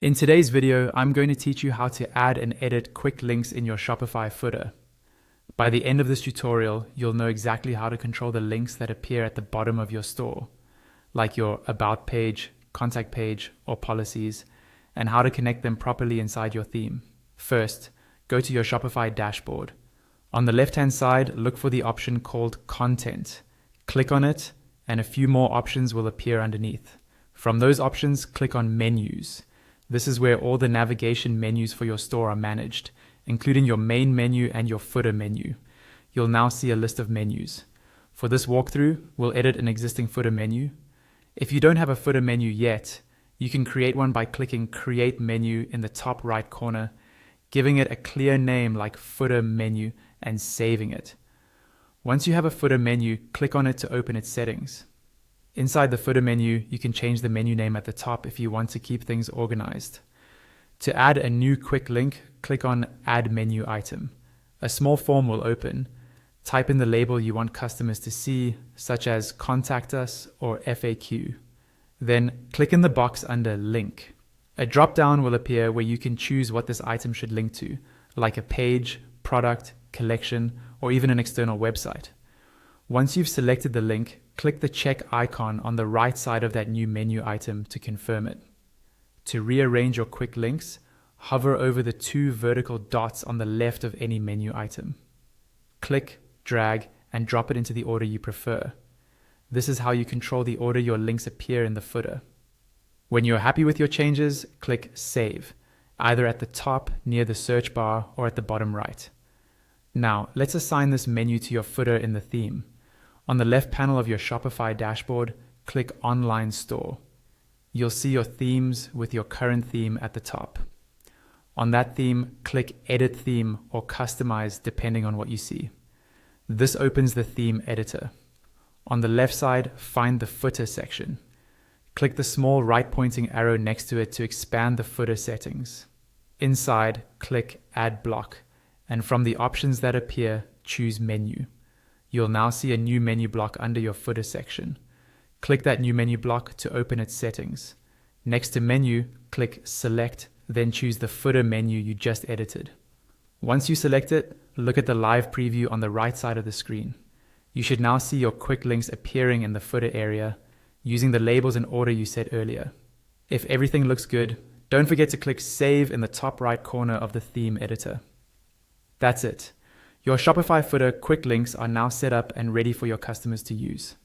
In today's video, I'm going to teach you how to add and edit quick links in your Shopify footer. By the end of this tutorial, you'll know exactly how to control the links that appear at the bottom of your store, like your About page, Contact page, or policies, and how to connect them properly inside your theme. First, go to your Shopify dashboard. On the left-hand side, look for the option called Content. Click on it, and a few more options will appear underneath. From those options, click on Menus. This is where all the navigation menus for your store are managed, including your main menu and your footer menu. You'll now see a list of menus. For this walkthrough, we'll edit an existing footer menu. If you don't have a footer menu yet, you can create one by clicking Create Menu in the top right corner, giving it a clear name like Footer Menu, and saving it. Once you have a footer menu, click on it to open its settings. Inside the footer menu, you can change the menu name at the top if you want to keep things organized. To add a new quick link, click on Add Menu Item. A small form will open. Type in the label you want customers to see, such as Contact Us or FAQ. Then click in the box under Link. A drop-down will appear where you can choose what this item should link to, like a page, product, collection, or even an external website. Once you've selected the link, click the check icon on the right side of that new menu item to confirm it. To rearrange your quick links, hover over the two vertical dots on the left of any menu item. Click, drag, and drop it into the order you prefer. This is how you control the order your links appear in the footer. When you're happy with your changes, click Save, either at the top near the search bar or at the bottom right. Now, let's assign this menu to your footer in the theme. On the left panel of your Shopify dashboard, click Online Store. You'll see your themes with your current theme at the top. On that theme, click Edit Theme or Customize depending on what you see. This opens the theme editor. On the left side, find the footer section. Click the small right-pointing arrow next to it to expand the footer settings. Inside, click Add Block, and from the options that appear, choose Menu. You'll now see a new menu block under your footer section. Click that new menu block to open its settings. Next to Menu, click Select, then choose the footer menu you just edited. Once you select it, look at the live preview on the right side of the screen. You should now see your quick links appearing in the footer area, using the labels in order you set earlier. If everything looks good, don't forget to click Save in the top right corner of the theme editor. That's it. Your Shopify footer quick links are now set up and ready for your customers to use.